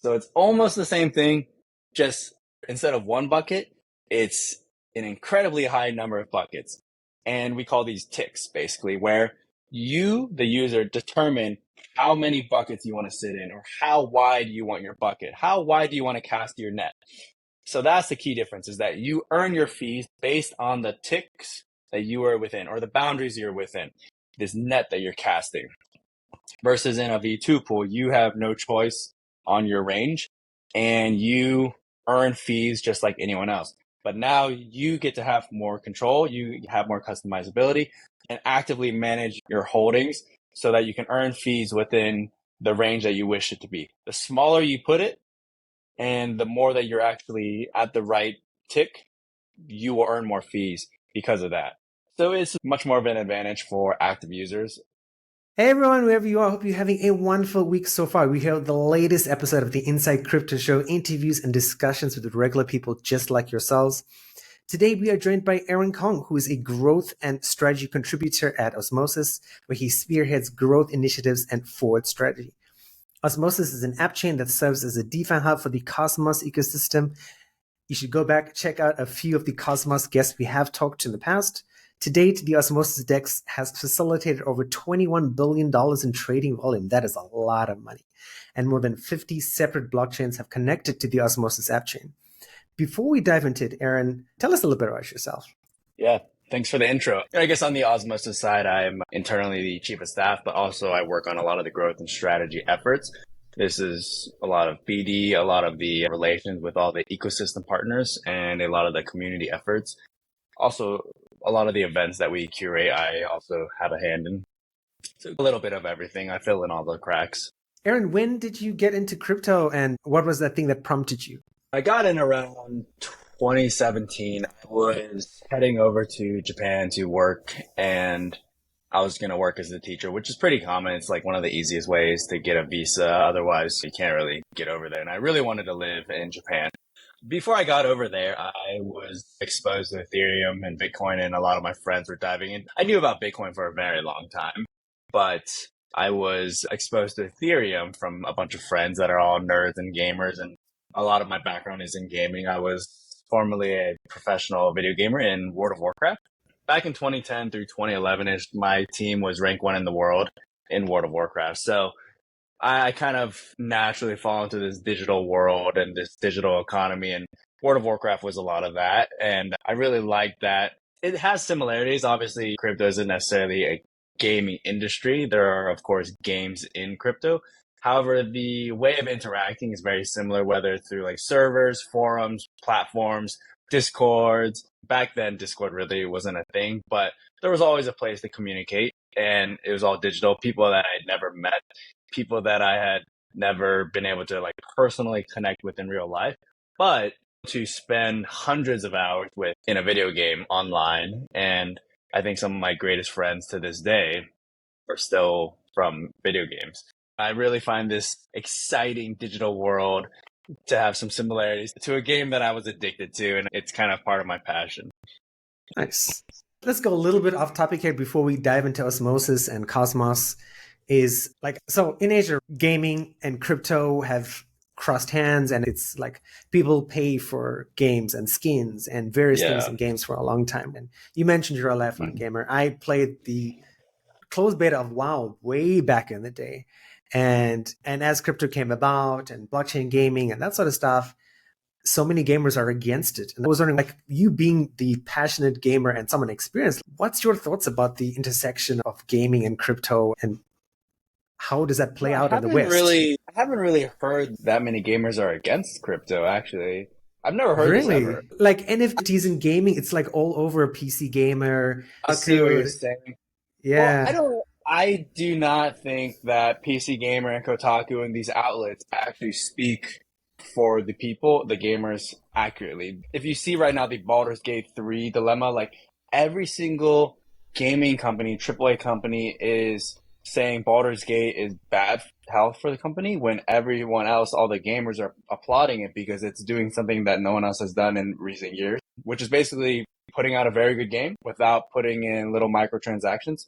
So it's almost the same thing, just instead of one bucket, it's an incredibly high number of buckets. And we call these ticks, basically, where you, the user, determine how many buckets you want to sit in or how wide you want your bucket. How wide do you want to cast your net? So that's the key difference, is that you earn your fees based on the ticks that you are within or the boundaries you're within, this net that you're casting. Versus in a V2 pool, you have no choice on your range and you earn fees just like anyone else. But now you get to have more control, you have more customizability and actively manage your holdings so that you can earn fees within the range that you wish it to be. The smaller you put it and the more that you're actually at the right tick, you will earn more fees because of that. So it's much more of an advantage for active users. Hey everyone, wherever you are, I hope you're having a wonderful week so far. We have the latest episode of the Inside Crypto Show, interviews and discussions with regular people just like yourselves. Today, we are joined by Aaron Kong, who is a growth and strategy contributor at Osmosis, where he spearheads growth initiatives and forward strategy. Osmosis is an app chain that serves as a DeFi hub for the Cosmos ecosystem. You should go back, check out a few of the Cosmos guests we have talked to in the past. To date, the Osmosis DEX has facilitated over $21 billion in trading volume. That is a lot of money. And more than 50 separate blockchains have connected to the Osmosis app chain. Before we dive into it, Aaron, tell us a little bit about yourself. Yeah, thanks for the intro. I guess on the Osmosis side, I'm internally the chief of staff, but also I work on a lot of the growth and strategy efforts. This is a lot of BD, a lot of the relations with all the ecosystem partners, and a lot of the community efforts. Also, a lot of the events that we curate, I also have a hand in. So a little bit of everything. I fill in all the cracks. Aaron, when did you get into crypto and what was that thing that prompted you? I got in around 2017. I was heading over to Japan to work and I was going to work as a teacher, which is pretty common. It's like one of the easiest ways to get a visa. Otherwise, you can't really get over there. And I really wanted to live in Japan. Before I got over there, I was exposed to Ethereum and Bitcoin, and a lot of my friends were diving in. I knew about Bitcoin for a very long time, but I was exposed to Ethereum from a bunch of friends that are all nerds and gamers, and a lot of my background is in gaming. I was formerly a professional video gamer in World of Warcraft. Back in 2010 through 2011-ish, my team was ranked 1 in the world in World of Warcraft. So I kind of naturally fall into this digital world and this digital economy, and World of Warcraft was a lot of that. And I really like that. It has similarities. Obviously, crypto isn't necessarily a gaming industry. There are, of course, games in crypto. However, the way of interacting is very similar, whether through like servers, forums, platforms, Discords. Back then, Discord really wasn't a thing, but there was always a place to communicate, and it was all digital. People that I had never met, people that I had never been able to like personally connect with in real life, but to spend hundreds of hours with in a video game online. And I think some of my greatest friends to this day are still from video games. I really find this exciting digital world to have some similarities to a game that I was addicted to, and it's kind of part of my passion. Nice. Let's go a little bit off topic here before we dive into Osmosis and Cosmos. Is like, so in Asia, gaming and crypto have crossed hands, and it's like people pay for games and skins and various things in games for a long time. And you mentioned you're a lifelong gamer. I played the closed beta of WoW way back in the day. And as crypto came about and blockchain gaming and that sort of stuff, so many gamers are against it. And I was wondering, like, you being the passionate gamer and someone experienced, what's your thoughts about the intersection of gaming and crypto, and how does that play out in the West? I haven't really heard that many gamers are against crypto, actually. I've never heard this ever. Like NFTs in gaming, it's like all over PC Gamer. I see what you're saying. Yeah. Well, I do not think that PC Gamer and Kotaku and these outlets actually speak for the people, the gamers, accurately. If you see right now the Baldur's Gate 3 dilemma, like every single gaming company, AAA company is saying Baldur's Gate is bad health for the company, when everyone else, all the gamers, are applauding it because it's doing something that no one else has done in recent years, which is basically putting out a very good game without putting in little microtransactions.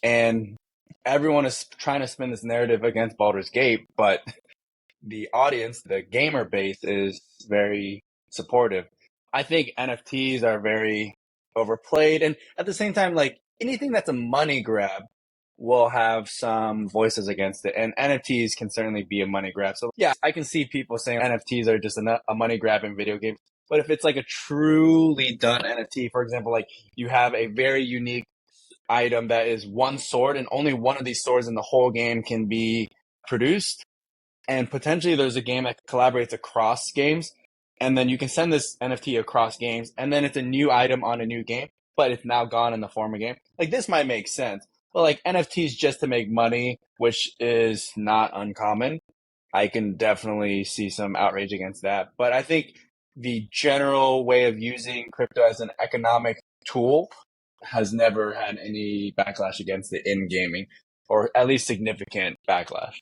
And everyone is trying to spin this narrative against Baldur's Gate, but the audience, the gamer base is very supportive. I think NFTs are very overplayed. And at the same time, like anything that's a money grab will have some voices against it. And NFTs can certainly be a money grab. So yeah, I can see people saying NFTs are just a money grab in video games. But if it's like a truly done NFT, for example, like you have a very unique item that is one sword and only one of these swords in the whole game can be produced, and potentially there's a game that collaborates across games, and then you can send this NFT across games, and then it's a new item on a new game, but it's now gone in the former game. Like this might make sense, but like NFTs just to make money, which is not uncommon, I can definitely see some outrage against that. But I think the general way of using crypto as an economic tool has never had any backlash against it in gaming, or at least significant backlash.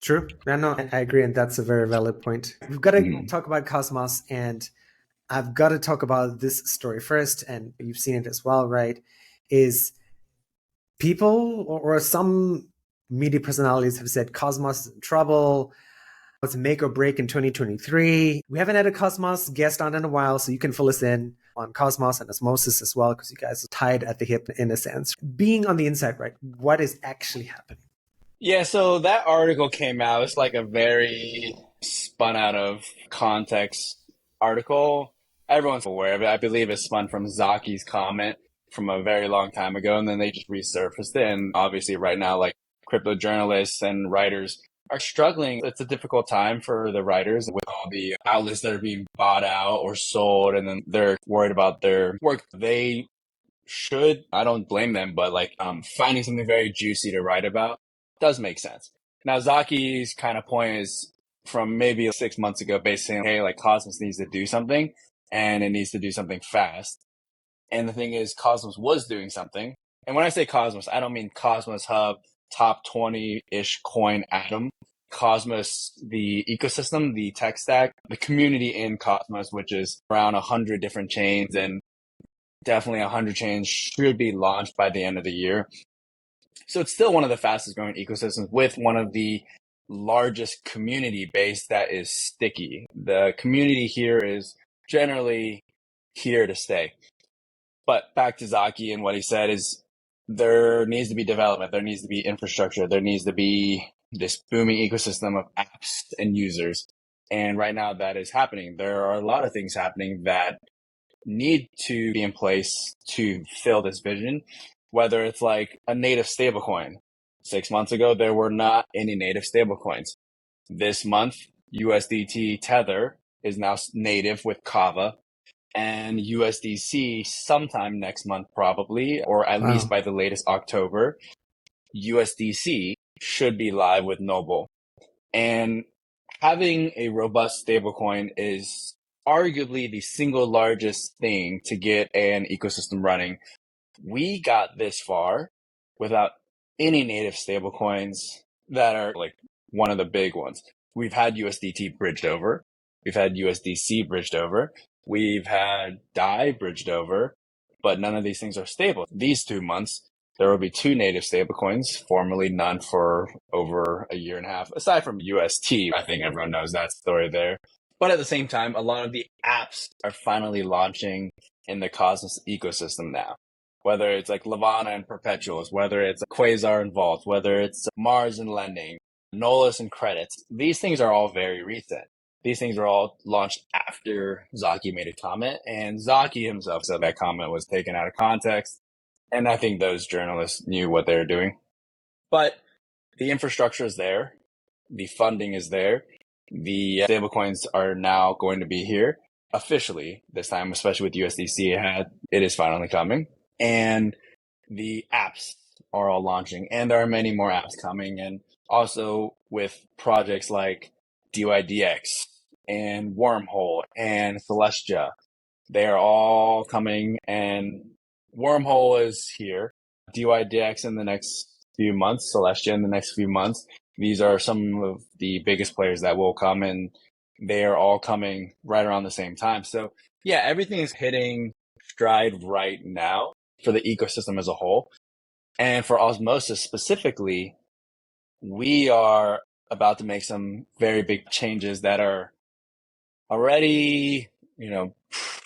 True. No, I agree, and that's a very valid point. We've got to talk about Cosmos, and I've got to talk about this story first, and you've seen it as well, right? Is people or some media personalities have said Cosmos is in trouble. It's a make or break in 2023. We haven't had a Cosmos guest on in a while, so you can fill us in on Cosmos and Osmosis as well, because you guys are tied at the hip in a sense. Being on the inside, right? What is actually happening? Yeah, so that article came out. It's like a very spun out of context article. Everyone's aware of it. I believe it's spun from Zaki's comment from a very long time ago, and then they just resurfaced it. And obviously, right now, like crypto journalists and writers are struggling. It's a difficult time for the writers with all the outlets that are being bought out or sold, and then they're worried about their work. They should, I don't blame them, but like finding something very juicy to write about does make sense. Now, Zaki's kind of point is from maybe 6 months ago, basically saying, hey, like Cosmos needs to do something and it needs to do something fast. And the thing is, Cosmos was doing something. And when I say Cosmos, I don't mean Cosmos Hub, top 20-ish coin Atom. Cosmos, the ecosystem, the tech stack, the community in Cosmos, which is around 100 different chains, and definitely 100 chains should be launched by the end of the year. So it's still one of the fastest growing ecosystems with one of the largest community base that is sticky. The community here is generally here to stay. But back to Zaki and what he said is there needs to be development, there needs to be infrastructure, there needs to be this booming ecosystem of apps and users. And right now that is happening. There are a lot of things happening that need to be in place to fill this vision, whether it's like a native stablecoin. 6 months ago, there were not any native stablecoins. This month, USDT Tether is now native with Kava, and USDC sometime next month probably, or at least by the latest October, USDC should be live with Noble. And having a robust stablecoin is arguably the single largest thing to get an ecosystem running. We got this far without any native stablecoins that are like one of the big ones. We've had USDT bridged over. We've had USDC bridged over. We've had DAI bridged over, but none of these things are stable. These 2 months, there will be 2 native stablecoins, formerly none for over a year and a half, aside from UST. I think everyone knows that story there. But at the same time, a lot of the apps are finally launching in the Cosmos ecosystem now. Whether it's like Levana and Perpetuals, whether it's Quasar and Vault, whether it's Mars and Lending, Nolus and Credits, these things are all very recent. These things were all launched after Zaki made a comment, and Zaki himself said that comment was taken out of context. And I think those journalists knew what they were doing. But the infrastructure is there. The funding is there. The stablecoins are now going to be here officially this time, especially with USDC. It is finally coming. And the apps are all launching. And there are many more apps coming. And also with projects like DYDX and Wormhole and Celestia, they are all coming, and Wormhole is here. DYDX in the next few months, Celestia in the next few months. These are some of the biggest players that will come, and they are all coming right around the same time. So yeah, everything is hitting stride right now for the ecosystem as a whole. And for Osmosis specifically, we are about to make some very big changes that are already,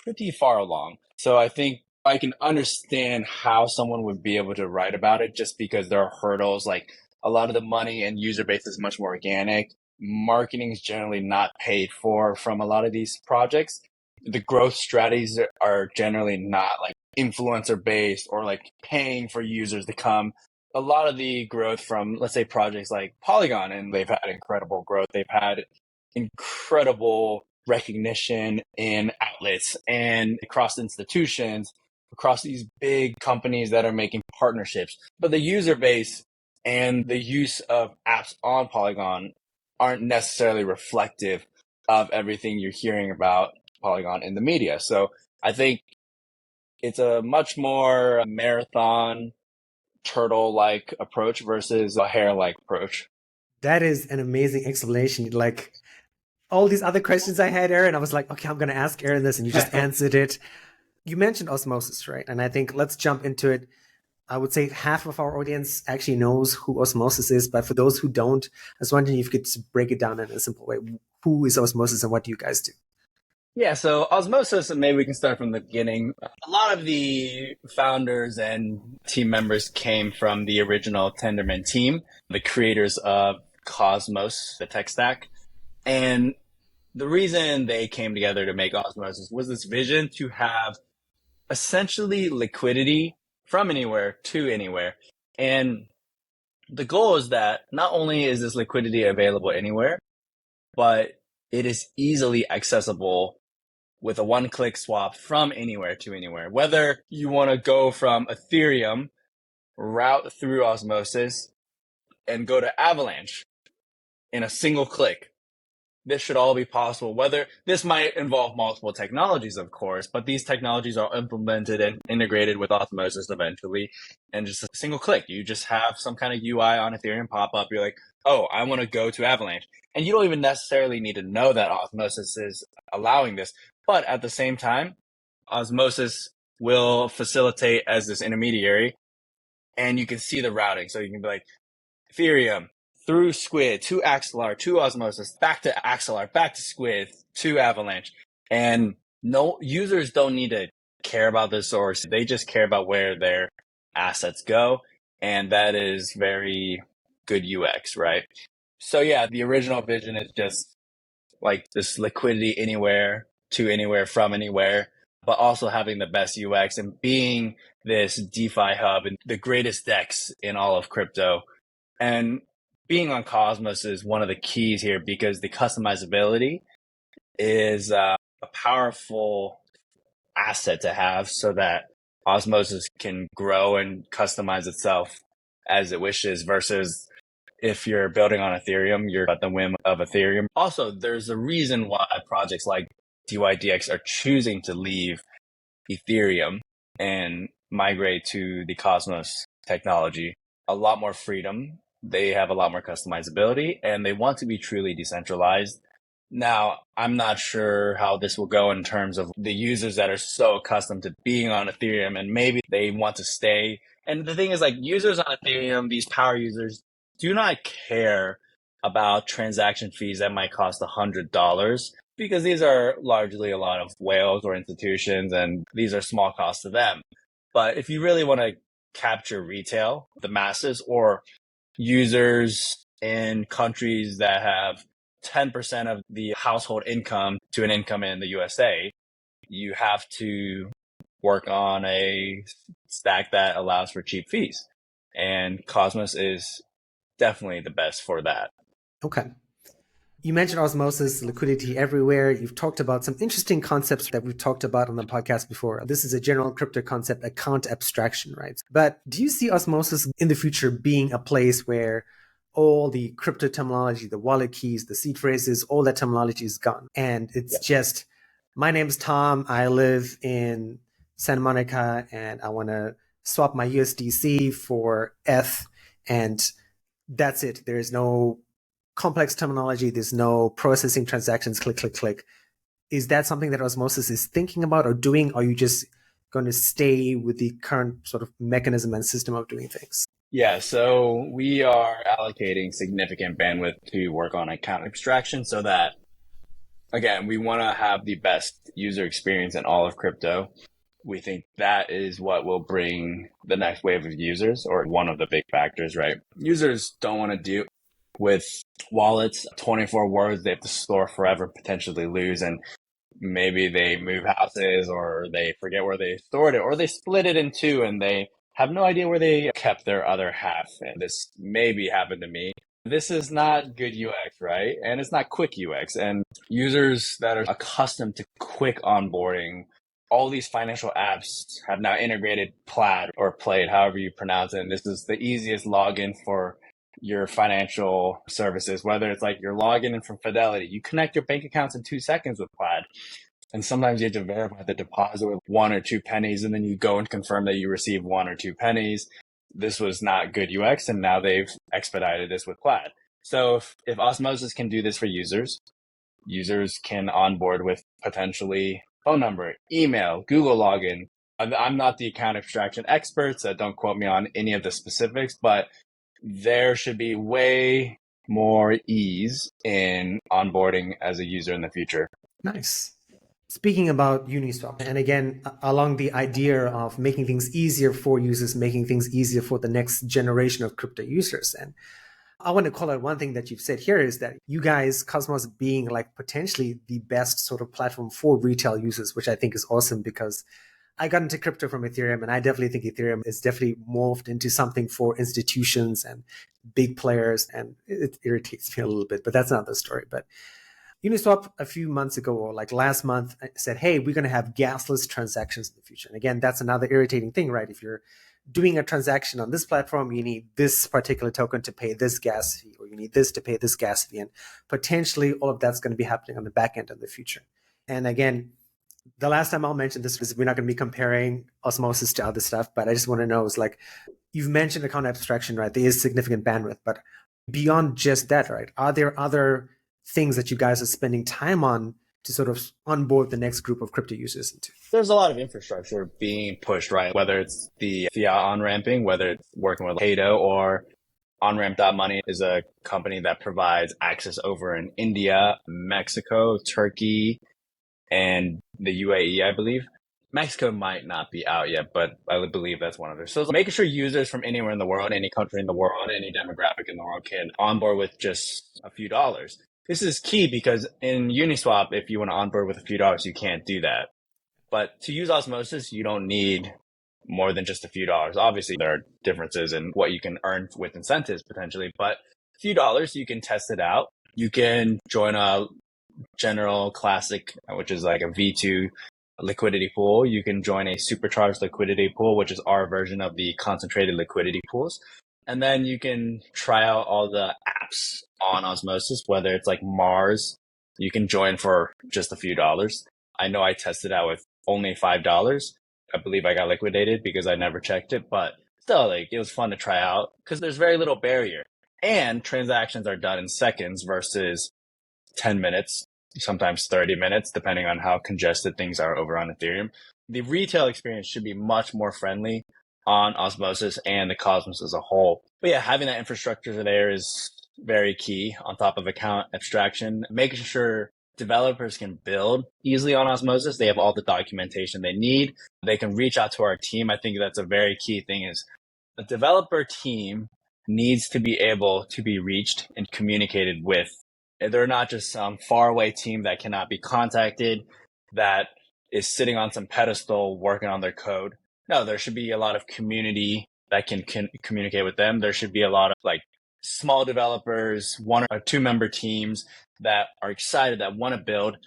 pretty far along. So I think I can understand how someone would be able to write about it just because there are hurdles. Like a lot of the money and user base is much more organic. Marketing is generally not paid for from a lot of these projects. The growth strategies are generally not like influencer based or like paying for users to come. A lot of the growth from, let's say, projects like Polygon, and they've had incredible growth. They've had incredible recognition in outlets and across institutions, across these big companies that are making partnerships. But the user base and the use of apps on Polygon aren't necessarily reflective of everything you're hearing about Polygon in the media. So I think it's a much more marathon turtle-like approach versus a hare-like approach. That is an amazing explanation. Like all these other questions I had, Aaron, I was like, okay, I'm going to ask Aaron this, and you just answered it. You mentioned osmosis, right? And I think let's jump into it. I would say half of our audience actually knows who osmosis is, but for those who don't, I was wondering if you could break it down in a simple way. Who is osmosis and what do you guys do? Yeah, so Osmosis, and maybe we can start from the beginning. A lot of the founders and team members came from the original Tendermint team, the creators of Cosmos, the tech stack. And the reason they came together to make Osmosis was this vision to have essentially liquidity from anywhere to anywhere. And the goal is that not only is this liquidity available anywhere, but it is easily accessible with a one-click swap from anywhere to anywhere. Whether you want to go from Ethereum, route through Osmosis, and go to Avalanche in a single click, this should all be possible. Whether this might involve multiple technologies, of course, but these technologies are implemented and integrated with Osmosis eventually. And just a single click, you just have some kind of UI on Ethereum pop up. You're like, oh, I want to go to Avalanche. And you don't even necessarily need to know that Osmosis is allowing this. But at the same time, Osmosis will facilitate as this intermediary, and you can see the routing. So you can be like, Ethereum, through Squid, to Axelar, to Osmosis, back to Axelar, back to Squid, to Avalanche. And no users don't need to care about the source. They just care about where their assets go. And that is very good UX, right? So yeah, the original vision is just like this liquidity anywhere to anywhere from anywhere, but also having the best UX and being this DeFi hub and the greatest DEX in all of crypto. And being on Cosmos is one of the keys here because the customizability is a powerful asset to have so that Osmosis can grow and customize itself as it wishes versus if you're building on Ethereum, you're at the whim of Ethereum. Also, there's a reason why projects like DYDX are choosing to leave Ethereum and migrate to the Cosmos technology. A lot more freedom. They have a lot more customizability and they want to be truly decentralized. Now, I'm not sure how this will go in terms of the users that are so accustomed to being on Ethereum and maybe they want to stay. And the thing is, like, users on Ethereum, these power users, do not care about transaction fees that might cost $100 because these are largely a lot of whales or institutions and these are small costs to them. But if you really want to capture retail, the masses, or users in countries that have 10% of the household income to an income in the USA, you have to work on a stack that allows for cheap fees. And Cosmos is definitely the best for that. Okay. You mentioned osmosis, liquidity everywhere. You've talked about some interesting concepts that we've talked about on the podcast before. This is a general crypto concept, account abstraction, right? But do you see osmosis in the future being a place where all the crypto terminology, the wallet keys, the seed phrases, all that terminology is gone? And it's just, my name's Tom, I live in Santa Monica, and I want to swap my USDC for ETH, and that's it. There is no complex terminology. There's no processing transactions, click, click, click. Is that something that Osmosis is thinking about or doing? Or are you just going to stay with the current sort of mechanism and system of doing things? Yeah, so we are allocating significant bandwidth to work on account abstraction so that, again, we want to have the best user experience in all of crypto. We think that is what will bring the next wave of users, or one of the big factors, right? Users don't want to deal with wallets, 24 words they have to store forever, potentially lose, and maybe they move houses or they forget where they stored it or they split it in two and they have no idea where they kept their other half. And this maybe happened to me. This is not good UX, right? And it's not quick UX. And users that are accustomed to quick onboarding, all these financial apps have now integrated Plaid or Plaid, however you pronounce it. And this is the easiest login for your financial services, whether it's like you're logging in from Fidelity, you connect your bank accounts in 2 seconds with Plaid. And sometimes you have to verify the deposit with 1 or 2 pennies, and then you go and confirm that you received 1 or 2 pennies. This was not good UX, and now they've expedited this with Plaid. So if Osmosis can do this for users, users can onboard with potentially phone number, email, Google login. I'm not the account abstraction expert, so don't quote me on any of the specifics, but there should be way more ease in onboarding as a user in the future. Nice. Speaking about Uniswap, and again, along the idea of making things easier for users, making things easier for the next generation of crypto users. And I want to call out one thing that you've said here is that you guys, Cosmos, being like potentially the best sort of platform for retail users, which I think is awesome because I got into crypto from Ethereum, and I definitely think Ethereum is definitely morphed into something for institutions and big players, and it irritates me a little bit, but that's not the story. But Uniswap a few months ago, or like last month, said, hey, we're going to have gasless transactions in the future. And again, that's another irritating thing, right? If you're doing a transaction on this platform, you need this particular token to pay this gas fee, or you need this to pay this gas fee. And potentially all of that's going to be happening on the back end in the future. And again, the last time I'll mention this is we're not going to be comparing Osmosis to other stuff, but I just want to know is like, you've mentioned account abstraction, right? There is significant bandwidth, but beyond just that, right? Are there other things that you guys are spending time on to sort of onboard the next group of crypto users into? There's a lot of infrastructure being pushed, right? Whether it's the fiat on-ramping, whether it's working with Hato or OnRamp.money is a company that provides access over in India, Mexico, Turkey, and the UAE, I believe. Mexico might not be out yet, but I believe that's one of those. So making sure users from anywhere in the world, any country in the world, any demographic in the world can onboard with just a few dollars. This is key because in Uniswap, if you want to onboard with a few dollars, you can't do that. But to use Osmosis, you don't need more than just a few dollars. Obviously, there are differences in what you can earn with incentives potentially, but a few dollars, you can test it out. You can join a general classic, which is like a V2 liquidity pool. You can join a supercharged liquidity pool, which is our version of the concentrated liquidity pools. And then you can try out all the apps on Osmosis, whether it's like Mars, you can join for just a few dollars. I know I tested out with only $5. I believe I got liquidated because I never checked it, but still, like, it was fun to try out because there's very little barrier. And transactions are done in seconds versus 10 minutes, sometimes 30 minutes, depending on how congested things are over on Ethereum. The retail experience should be much more friendly on Osmosis and the Cosmos as a whole. But yeah, having that infrastructure there is very key on top of account abstraction, making sure developers can build easily on Osmosis. They have all the documentation they need. They can reach out to our team. I think that's a very key thing is the developer team needs to be able to be reached and communicated with. They're not just some faraway team that cannot be contacted, that is sitting on some pedestal working on their code. No, there should be a lot of community that can communicate with them. There should be a lot of like small developers, 1 or 2 member teams that are excited, that want to build,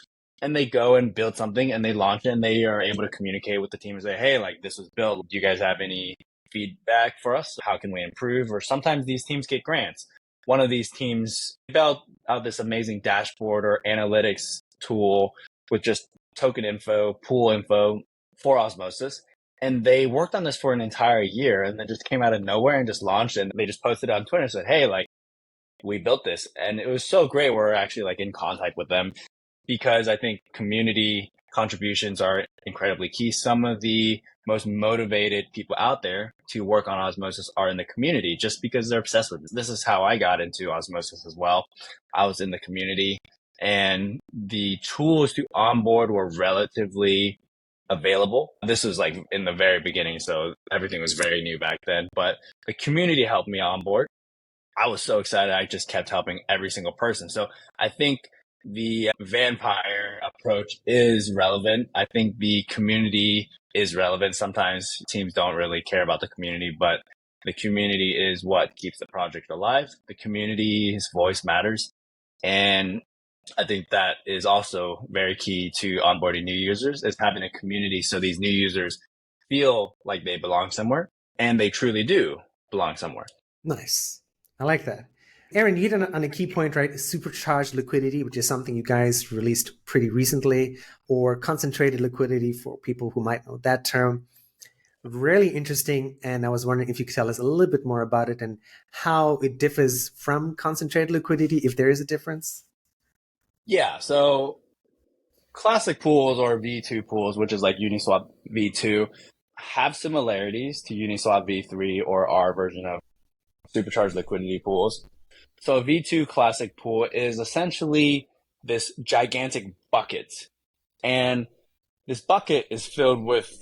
and they go and build something and they launch it and they are able to communicate with the team and say, hey, like this was built. Do you guys have any feedback for us? How can we improve? Or sometimes these teams get grants. One of these teams built out this amazing dashboard or analytics tool with just token info, pool info for Osmosis. And they worked on this for an entire year and then just came out of nowhere and just launched it. And they just posted it on Twitter and said, hey, like we built this. And it was so great. We're actually like in contact with them because I think community contributions are incredibly key. Some of the most motivated people out there to work on osmosis are in the community just because they're obsessed with it. This is how I got into osmosis as well. I was in the community, and the tools to onboard were relatively available. This was like in the very beginning, so everything was very new back then, but the community helped me onboard. I was so excited. I just kept helping every single person. So I think the vampire approach is relevant. I think the community is relevant. Sometimes teams don't really care about the community, but the community is what keeps the project alive. The community's voice matters. And I think that is also very key to onboarding new users, is having a community so these new users feel like they belong somewhere, and they truly do belong somewhere. Nice. I like that. Aaron, you hit on a key point, right? Supercharged liquidity, which is something you guys released pretty recently, or concentrated liquidity for people who might know that term. Really interesting. And I was wondering if you could tell us a little bit more about it and how it differs from concentrated liquidity, if there is a difference. Yeah, so classic pools or V2 pools, which is like Uniswap V2, have similarities to Uniswap V3 or our version of supercharged liquidity pools. So a V2 classic pool is essentially this gigantic bucket. And this bucket is filled with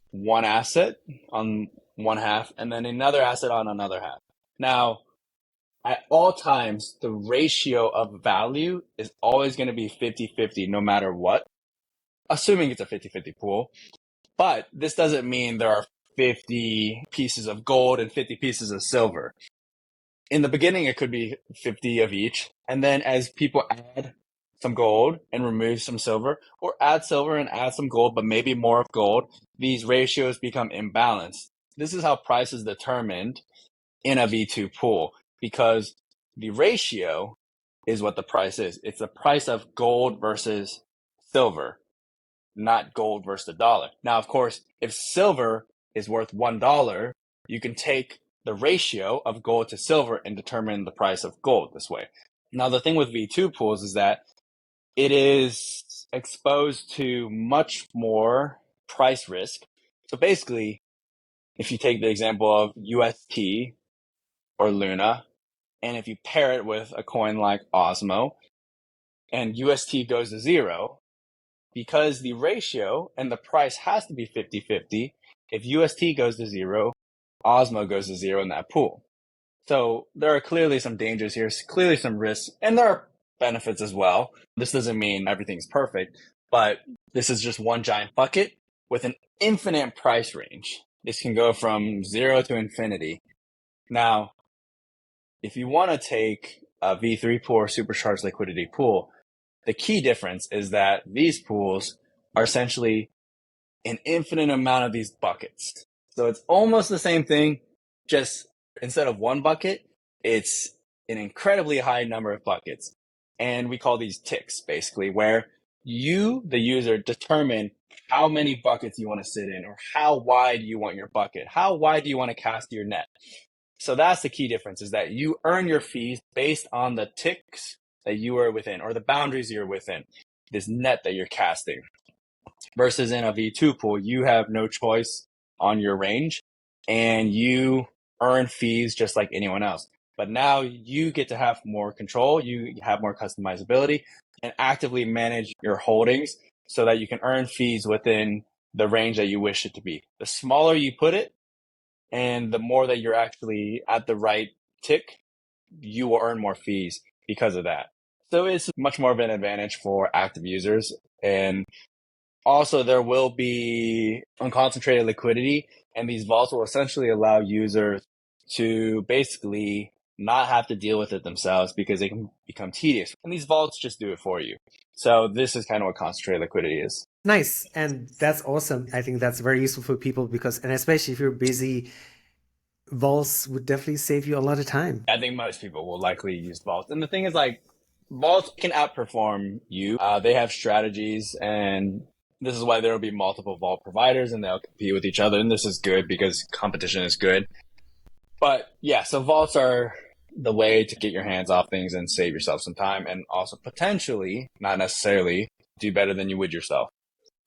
one asset on one half and then another asset on another half. Now, at all times, the ratio of value is always going to be 50-50 no matter what, assuming it's a 50-50 pool. But this doesn't mean there are 50 pieces of gold and 50 pieces of silver. In the beginning, it could be 50 of each. And then as people add some gold and remove some silver, or add silver and add some gold, but maybe more of gold, these ratios become imbalanced. This is how price is determined in a V2 pool, because the ratio is what the price is. It's the price of gold versus silver, not gold versus the dollar. Now, of course, if silver is worth $1, you can take the ratio of gold to silver and determine the price of gold this way. Now, the thing with V2 pools is that it is exposed to much more price risk. So basically, if you take the example of UST or Luna, and if you pair it with a coin like Osmo, and UST goes to zero, because the ratio and the price has to be 50-50, if UST goes to zero, Osmo goes to zero in that pool. So there are clearly some dangers here, clearly some risks, and there are benefits as well. This doesn't mean everything's perfect, but this is just one giant bucket with an infinite price range. This can go from 0 to infinity. Now, if you want to take a V3 pool or supercharged liquidity pool, the key difference is that these pools are essentially an infinite amount of these buckets. So it's almost the same thing, just instead of one bucket, it's an incredibly high number of buckets. And we call these ticks, basically, where you, the user, determine how many buckets you want to sit in, or how wide you want your bucket, how wide do you want to cast your net. So that's the key difference, is that you earn your fees based on the ticks that you are within, or the boundaries you're within, this net that you're casting. Versus in a V2 pool, you have no choice on your range, and you earn fees just like anyone else. But now you get to have more control, you have more customizability, and actively manage your holdings so that you can earn fees within the range that you wish it to be. The smaller you put it, and the more that you're actually at the right tick, you will earn more fees because of that. So it's much more of an advantage for active users. And also, there will be unconcentrated liquidity, and these vaults will essentially allow users to basically not have to deal with it themselves because they can become tedious. And these vaults just do it for you. So this is kind of what concentrated liquidity is. Nice. And that's awesome. I think that's very useful for people because, and especially if you're busy, vaults would definitely save you a lot of time. I think most people will likely use vaults. And the thing is, like, vaults can outperform you. They have strategies, and this is why there will be multiple vault providers and they'll compete with each other. And this is good because competition is good. But yeah, so vaults are the way to get your hands off things and save yourself some time, and also potentially, not necessarily, do better than you would yourself.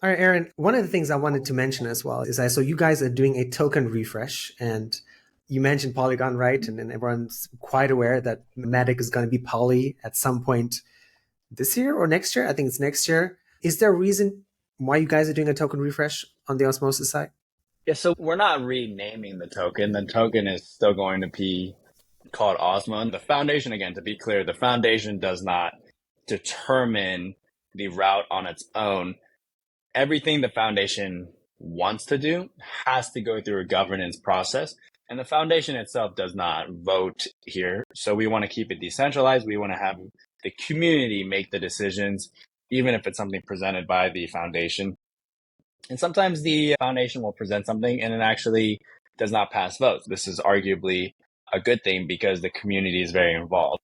All right, Aaron, one of the things I wanted to mention as well is I saw you guys are doing a token refresh, and you mentioned Polygon, right? And everyone's quite aware that Matic is going to be Poly at some point this year or next year. I think it's next year. Is there a reason why you guys are doing a token refresh on the Osmosis side? Yeah, so we're not renaming the token. The token is still going to be called Osmo. And the foundation, again, to be clear, the foundation does not determine the route on its own. Everything the foundation wants to do has to go through a governance process. And the foundation itself does not vote here. So we want to keep it decentralized. We want to have the community make the decisions, even if it's something presented by the foundation. And sometimes the foundation will present something and it actually does not pass votes. This is arguably a good thing because the community is very involved.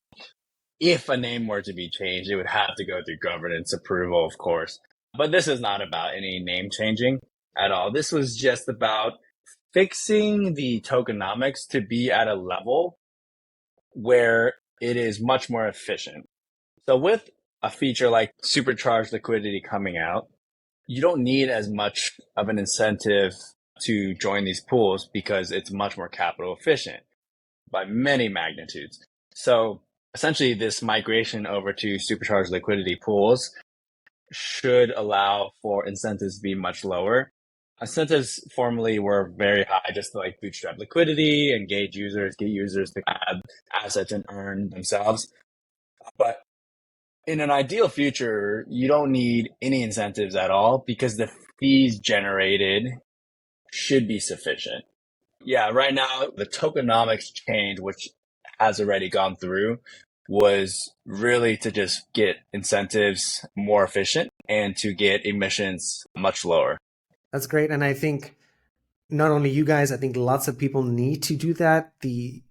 If a name were to be changed, it would have to go through governance approval, of course. But this is not about any name changing at all. This was just about fixing the tokenomics to be at a level where it is much more efficient. So with a feature like Supercharged Liquidity coming out, you don't need as much of an incentive to join these pools because it's much more capital efficient by many magnitudes. So essentially this migration over to supercharged liquidity pools should allow for incentives to be much lower. Incentives formerly were very high just to like bootstrap liquidity, engage users, get users to add assets and earn themselves. But in an ideal future, you don't need any incentives at all because the fees generated should be sufficient. Yeah, right now, the tokenomics change, which has already gone through, was really to just get incentives more efficient and to get emissions much lower. That's great. And I think not only you guys, I think lots of people need to do that. The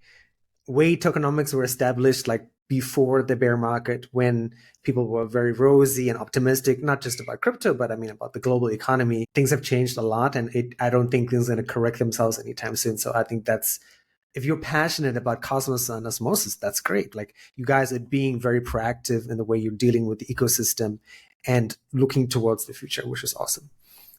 way tokenomics were established, like before the bear market, when people were very rosy and optimistic, not just about crypto, but I mean about the global economy, things have changed a lot. And I don't think things are going to correct themselves anytime soon. So I think that's, if you're passionate about Cosmos and Osmosis, that's great. Like you guys are being very proactive in the way you're dealing with the ecosystem and looking towards the future, which is awesome.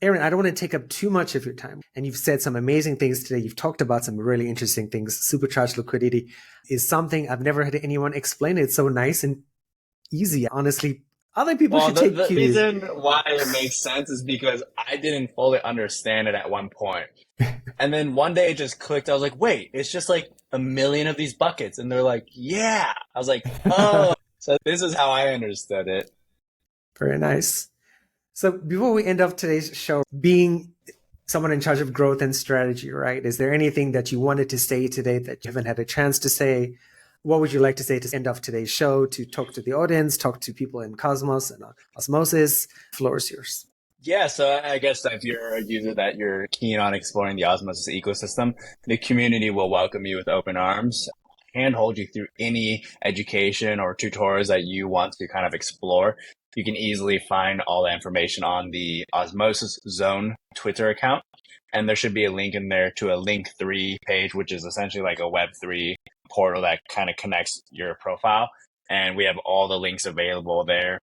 Aaron, I don't want to take up too much of your time. And you've said some amazing things today. You've talked about some really interesting things. Supercharged liquidity is something I've never had anyone explain. It's so nice and easy. Honestly, other people Well, should the, take the cues. reason why it makes sense is because I didn't fully understand it at one point. And then one day it just clicked. I was like, wait, it's just like a million of these buckets. And they're like, yeah. I was like, oh, so this is how I understood it. Very nice. So before we end off today's show, being someone in charge of growth and strategy, right? Is there anything that you wanted to say today that you haven't had a chance to say? What would you like to say to end off today's show, to talk to the audience, talk to people in Cosmos and Osmosis? The floor is yours. Yeah, so I guess if you're a user that you're keen on exploring the Osmosis ecosystem, the community will welcome you with open arms and hold you through any education or tutorials that you want to kind of explore. You can easily find all the information on the Osmosis Zone Twitter account. And there should be a link in there to a Link3 page, which is essentially like a Web3 portal that kind of connects your profile. And we have all the links available there.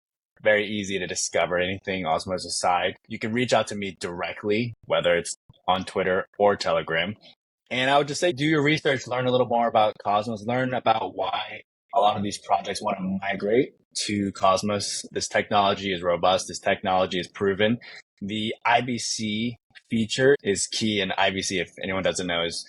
Very easy to discover anything Osmosis side. You can reach out to me directly, whether it's on Twitter or Telegram. And I would just say, do your research, learn a little more about Cosmos, learn about why a lot of these projects want to migrate to Cosmos. This technology is robust. This technology is proven. The IBC feature is key. And IBC, if anyone doesn't know, is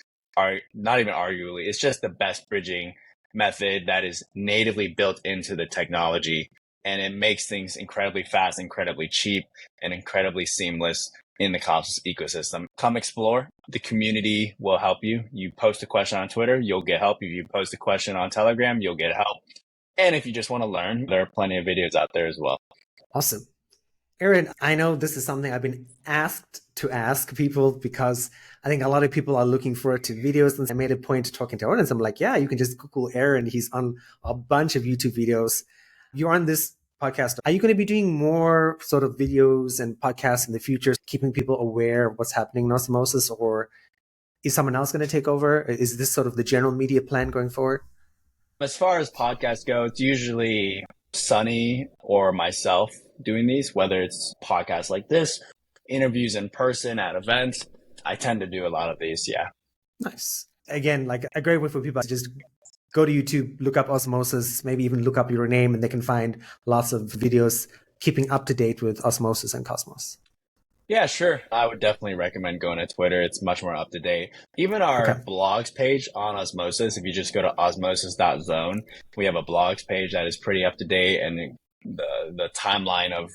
not even arguably, it's just the best bridging method that is natively built into the technology. And it makes things incredibly fast, incredibly cheap, and incredibly seamless in the Cosmos ecosystem. Come explore. The community will help you. You post a question on Twitter, you'll get help. If you post a question on Telegram, you'll get help. And if you just want to learn, there are plenty of videos out there as well. Awesome. Aaron, I know this is something I've been asked to ask people because I think a lot of people are looking forward to videos. And I made a point talking to audience. I'm like, yeah, you can just Google Aaron. He's on a bunch of YouTube videos. You're on this podcast. Are you going to be doing more sort of videos and podcasts in the future, keeping people aware of what's happening in Osmosis, or is someone else going to take over? Is this sort of the general media plan going forward? As far as podcasts go, it's usually Sunny or myself doing these, whether it's podcasts like this interviews in person at events, I tend to do a lot of these. Yeah. Nice. Again, like a great way for people to just go to YouTube, look up Osmosis, maybe even look up your name, and they can find lots of videos keeping up to date with Osmosis and Cosmos. Yeah, sure. I would definitely recommend going to Twitter. It's much more up to date. Even our Okay. blogs page on Osmosis, if you just go to osmosis.zone, we have a blogs page that is pretty up to date, and the timeline of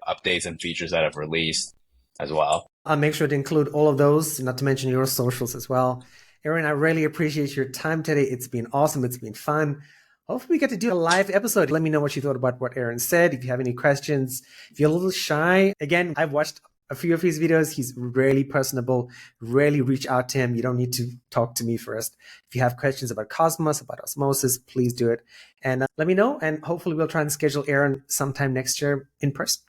updates and features that have released as well. I'll make sure to include all of those, not to mention your socials as well. Aaron, I really appreciate your time today. It's been awesome. It's been fun. Hopefully we get to do a live episode. Let me know what you thought about what Aaron said. If you have any questions, if you're a little shy, again, I've watched a few of his videos. He's really personable. Really reach out to him. You don't need to talk to me first. If you have questions about Cosmos, about Osmosis, please do it. And let me know. And hopefully we'll try and schedule Aaron sometime next year in person.